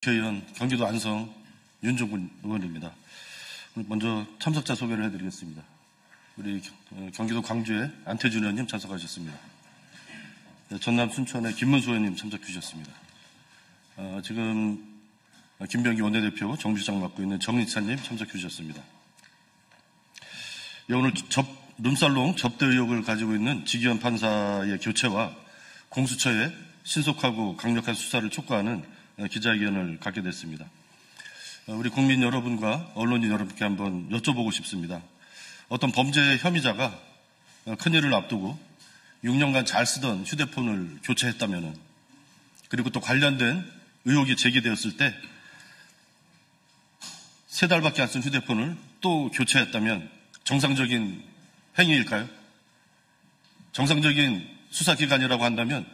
국회의원 경기도 안성 윤종군 의원입니다. 먼저 참석자 소개를 해드리겠습니다. 우리 경기도 광주의 안태준 의원님 참석하셨습니다. 전남 순천의 김문수 의원님 참석해 주셨습니다. 지금 김병기 원내대표 정비실장 맡고 있는 정리찬님 참석해 주셨습니다. 오늘 룸살롱 접대 의혹을 가지고 있는 지기현 판사의 교체와 공수처의 신속하고 강력한 수사를 촉구하는 기자회견을 갖게 됐습니다. 우리 국민 여러분과 언론인 여러분께 한번 여쭤보고 싶습니다. 어떤 범죄 혐의자가 큰일을 앞두고 6년간 잘 쓰던 휴대폰을 교체했다면, 그리고 또 관련된 의혹이 제기되었을 때 3달밖에 안 쓴 휴대폰을 또 교체했다면 정상적인 행위일까요? 정상적인 수사기관이라고 한다면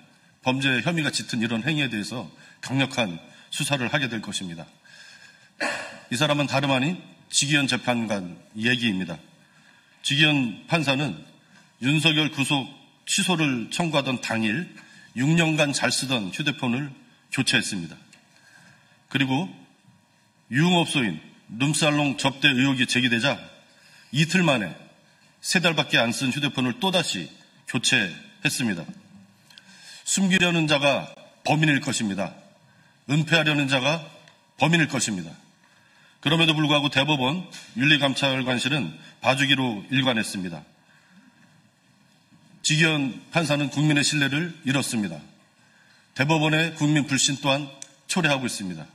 범죄 혐의가 짙은 이런 행위에 대해서 강력한 수사를 하게 될 것입니다. 이 사람은 다름 아닌 지기현 재판관 얘기입니다. 지기현 판사는 윤석열 구속 취소를 청구하던 당일 6년간 잘 쓰던 휴대폰을 교체했습니다. 그리고 유흥업소인 룸살롱 접대 의혹이 제기되자 이틀 만에 3달밖에 안 쓴 휴대폰을 또다시 교체했습니다. 숨기려는 자가 범인일 것입니다. 은폐하려는 자가 범인일 것입니다. 그럼에도 불구하고 대법원 윤리감찰관실은 봐주기로 일관했습니다. 지기현 판사는 국민의 신뢰를 잃었습니다. 대법원의 국민 불신 또한 초래하고 있습니다.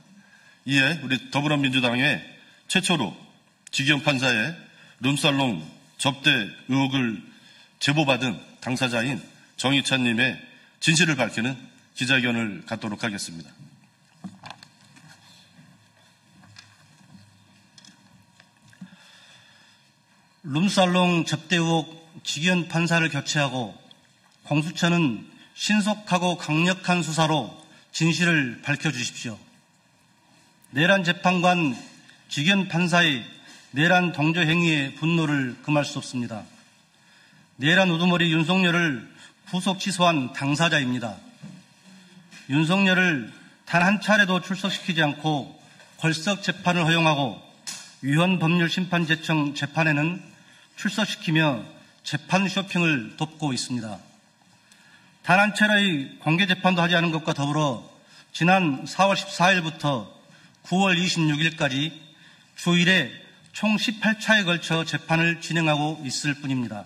이에 우리 더불어민주당의 최초로 지기현 판사의 룸살롱 접대 의혹을 제보받은 당사자인 정희찬님의 진실을 밝히는 기자회견을 갖도록 하겠습니다. 룸살롱 접대 의혹 지기현 판사를 교체하고 공수처는 신속하고 강력한 수사로 진실을 밝혀주십시오. 내란 재판관 지기현 판사의 내란 동조 행위에 분노를 금할 수 없습니다. 내란 우두머리 윤석열을 구속 취소한 당사자입니다. 윤석열을 단 한 차례도 출석시키지 않고 걸석 재판을 허용하고 위헌법률심판제청 재판에는 출석시키며 재판 쇼핑을 돕고 있습니다. 단 한 차례의 공개 재판도 하지 않은 것과 더불어 지난 4월 14일부터 9월 26일까지 주일에 총 18차에 걸쳐 재판을 진행하고 있을 뿐입니다.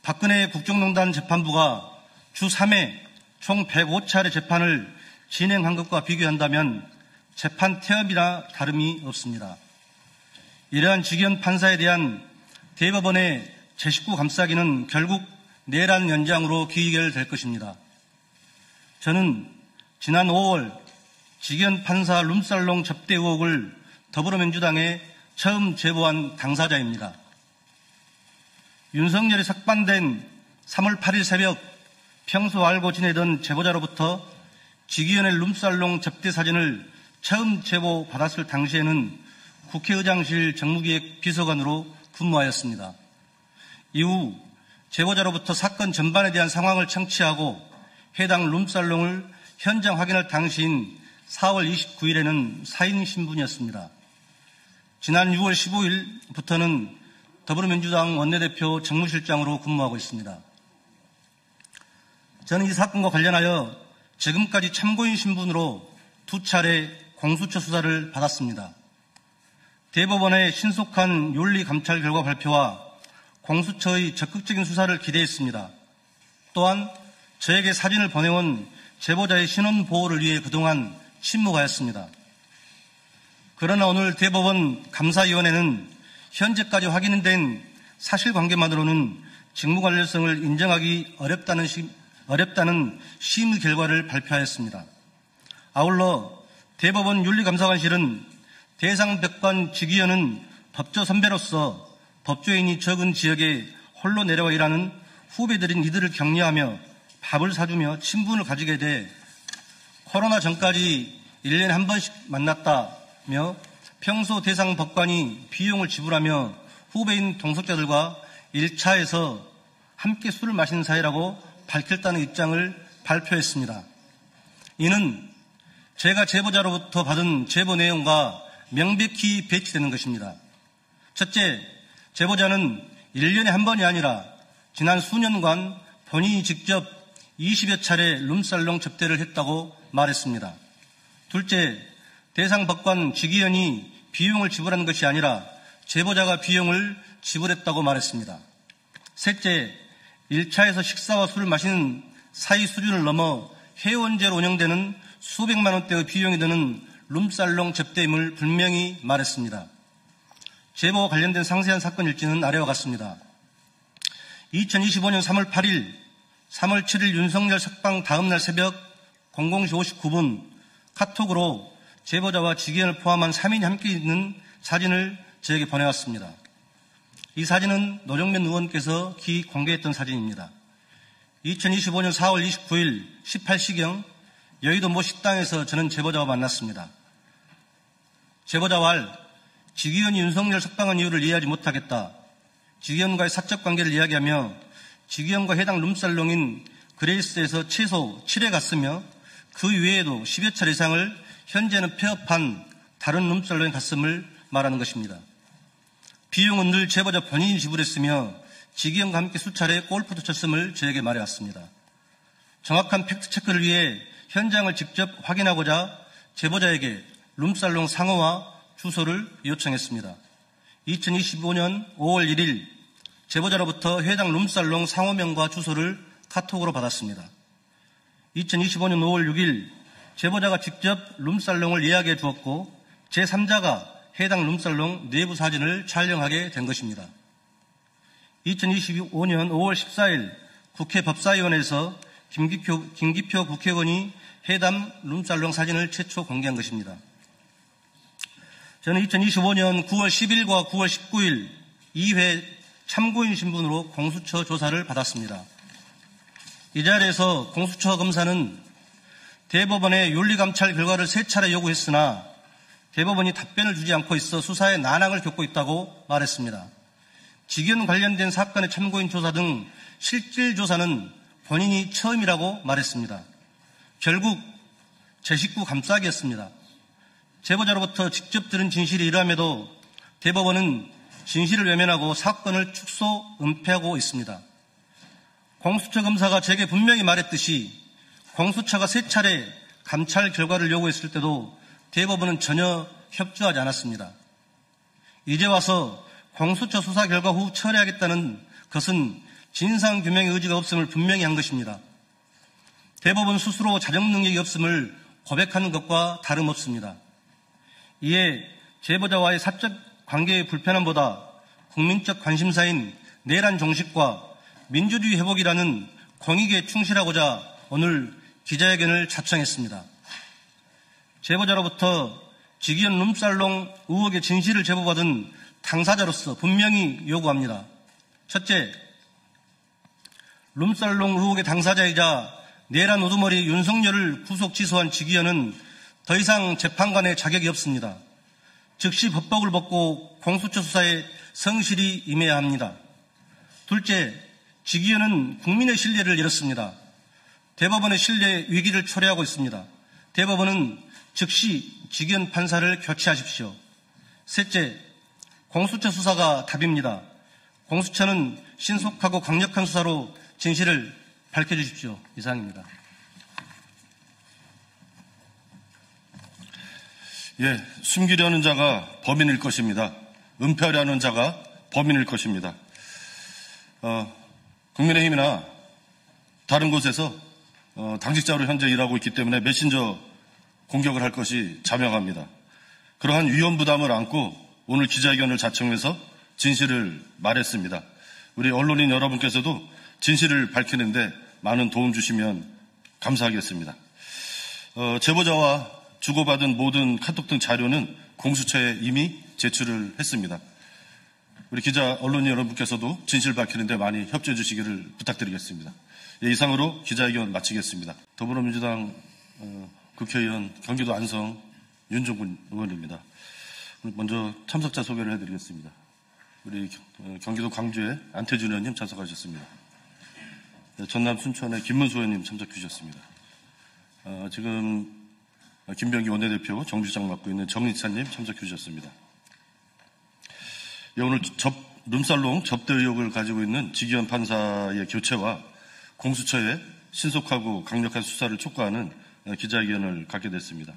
박근혜 국정농단 재판부가 주 3회 총 105차례 재판을 진행한 것과 비교한다면 재판 태업이나 다름이 없습니다. 이러한 지기현 판사에 대한 대법원의 제19 감싸기는 결국 내란 연장으로 귀결될 것입니다. 저는 지난 5월 지기현 판사 룸살롱 접대 의혹을 더불어민주당에 처음 제보한 당사자입니다. 윤석열이 석방된 3월 8일 새벽 평소 알고 지내던 제보자로부터 지기현의 룸살롱 접대 사진을 처음 제보받았을 당시에는 국회의장실 정무기획 비서관으로 근무하였습니다. 이후 제보자로부터 사건 전반에 대한 상황을 청취하고 해당 룸살롱을 현장 확인할 당시인 4월 29일에는 사인 신분이었습니다. 지난 6월 15일부터는 더불어민주당 원내대표 정무실장으로 근무하고 있습니다. 저는 이 사건과 관련하여 지금까지 참고인 신분으로 2차례 공수처 수사를 받았습니다. 대법원의 신속한 윤리감찰 결과 발표와 공수처의 적극적인 수사를 기대했습니다. 또한 저에게 사진을 보내온 제보자의 신원 보호를 위해 그동안 침묵하였습니다. 그러나 오늘 대법원 감사위원회는 현재까지 확인된 사실관계만으로는 직무관련성을 인정하기 어렵다는 심의 결과를 발표하였습니다. 아울러 대법원 윤리감사관실은 대상 백관 지기현은 법조 선배로서 법조인이 적은 지역에 홀로 내려와 일하는 후배들인 이들을 격려하며 밥을 사주며 친분을 가지게 돼 코로나 전까지 1년에 한 번씩 만났다며 평소 대상 법관이 비용을 지불하며 후배인 동석자들과 1차에서 함께 술을 마시는 사이라고 밝혔다는 입장을 발표했습니다. 이는 제가 제보자로부터 받은 제보 내용과 명백히 배치되는 것입니다. 첫째, 제보자는 1년에 한 번이 아니라 지난 수년간 본인이 직접 20여 차례 룸살롱 접대를 했다고 말했습니다. 둘째, 대상 법관 직위원이 비용을 지불한 것이 아니라 제보자가 비용을 지불했다고 말했습니다. 셋째, 1차에서 식사와 술을 마시는 사이 수준을 넘어 회원제로 운영되는 수백만 원대의 비용이 드는 룸살롱 접대임을 분명히 말했습니다. 제보와 관련된 상세한 사건 일지는 아래와 같습니다. 2025년 3월 8일, 3월 7일 윤석열 석방 다음날 새벽 00시 59분 카톡으로 제보자와 직위원을 포함한 3인이 함께 있는 사진을 저에게 보내왔습니다. 이 사진은 노정면 의원께서 공개했던 사진입니다. 2025년 4월 29일 18시경 여의도 모 식당에서 저는 제보자와 만났습니다. 제보자와 직위원이 윤석열 석방한 이유를 이해하지 못하겠다. 직위원과의 사적 관계를 이야기하며 직위원과 해당 룸살롱인 그레이스에서 최소 7회 갔으며 그 외에도 10여 차례 이상을 현재는 폐업한 다른 룸살롱에 갔음을 말하는 것입니다. 비용은 늘 제보자 본인이 지불했으며 직위원과 함께 수차례 골프도 쳤음을 저에게 말해왔습니다. 정확한 팩트체크를 위해 현장을 직접 확인하고자 제보자에게 룸살롱 상호와 주소를 요청했습니다. 2025년 5월 1일 제보자로부터 해당 룸살롱 상호명과 주소를 카톡으로 받았습니다. 2025년 5월 6일 제보자가 직접 룸살롱을 예약해 주었고 제3자가 해당 룸살롱 내부 사진을 촬영하게 된 것입니다. 2025년 5월 14일 국회 법사위원회에서 김기표 국회의원이 해당 룸살롱 사진을 최초 공개한 것입니다. 저는 2025년 9월 10일과 9월 19일 2회 참고인 신분으로 공수처 조사를 받았습니다. 이 자리에서 공수처 검사는 대법원에 윤리감찰 결과를 3차례 요구했으나 대법원이 답변을 주지 않고 있어 수사에 난항을 겪고 있다고 말했습니다. 직위원 관련된 사건의 참고인 조사 등 실질 조사는 본인이 처음이라고 말했습니다. 결국 제 식구 감싸기였습니다. 제보자로부터 직접 들은 진실이 이러함에도 대법원은 진실을 외면하고 사건을 축소, 은폐하고 있습니다. 공수처 검사가 제게 분명히 말했듯이 공수처가 3차례 감찰 결과를 요구했을 때도 대법원은 전혀 협조하지 않았습니다. 이제 와서 공수처 수사 결과 후 처리하겠다는 것은 진상규명의 의지가 없음을 분명히 한 것입니다. 대법원 스스로 자정 능력이 없음을 고백하는 것과 다름없습니다. 이에 제보자와의 사적 관계의 불편함보다 국민적 관심사인 내란 종식과 민주주의 회복이라는 공익에 충실하고자 오늘 기자회견을 자청했습니다. 제보자로부터 직위원 룸살롱 의혹의 진실을 제보받은 당사자로서 분명히 요구합니다. 첫째, 룸살롱 의혹의 당사자이자 내란 우두머리 윤석열을 구속 기소한 직위원은 더 이상 재판관의 자격이 없습니다. 즉시 법복을 벗고 공수처 수사에 성실히 임해야 합니다. 둘째, 직위원은 국민의 신뢰를 잃었습니다. 대법원의 신뢰 위기를 초래하고 있습니다. 대법원은 즉시 직위원 판사를 교체하십시오. 셋째, 공수처 수사가 답입니다. 공수처는 신속하고 강력한 수사로 진실을 밝혀주십시오. 이상입니다. 예, 숨기려는 자가 범인일 것입니다. 은폐하려는 자가 범인일 것입니다. 국민의힘이나 다른 곳에서 당직자로 현재 일하고 있기 때문에 메신저 공격을 할 것이 자명합니다. 그러한 위험 부담을 안고 오늘 기자회견을 자청해서 진실을 말했습니다. 우리 언론인 여러분께서도 진실을 밝히는데 많은 도움 주시면 감사하겠습니다. 제보자와 주고받은 모든 카톡 등 자료는 공수처에 이미 제출을 했습니다. 우리 기자 언론인 여러분께서도 진실 밝히는데 많이 협조해 주시기를 부탁드리겠습니다. 예, 이상으로 기자회견 마치겠습니다. 더불어민주당 국회의원 경기도 안성 윤종군 의원입니다. 먼저 참석자 소개를 해드리겠습니다. 우리 경기도 광주의 안태준 의원님 참석하셨습니다. 전남 순천의 김문수 의원님 참석해 주셨습니다. 지금 김병기 원내대표, 정부시장 맡고 있는 정인찬님 참석해 주셨습니다. 오늘 룸살롱 접대 의혹을 가지고 있는 지기현 판사의 교체와 공수처의 신속하고 강력한 수사를 촉구하는 기자회견을 갖게 됐습니다.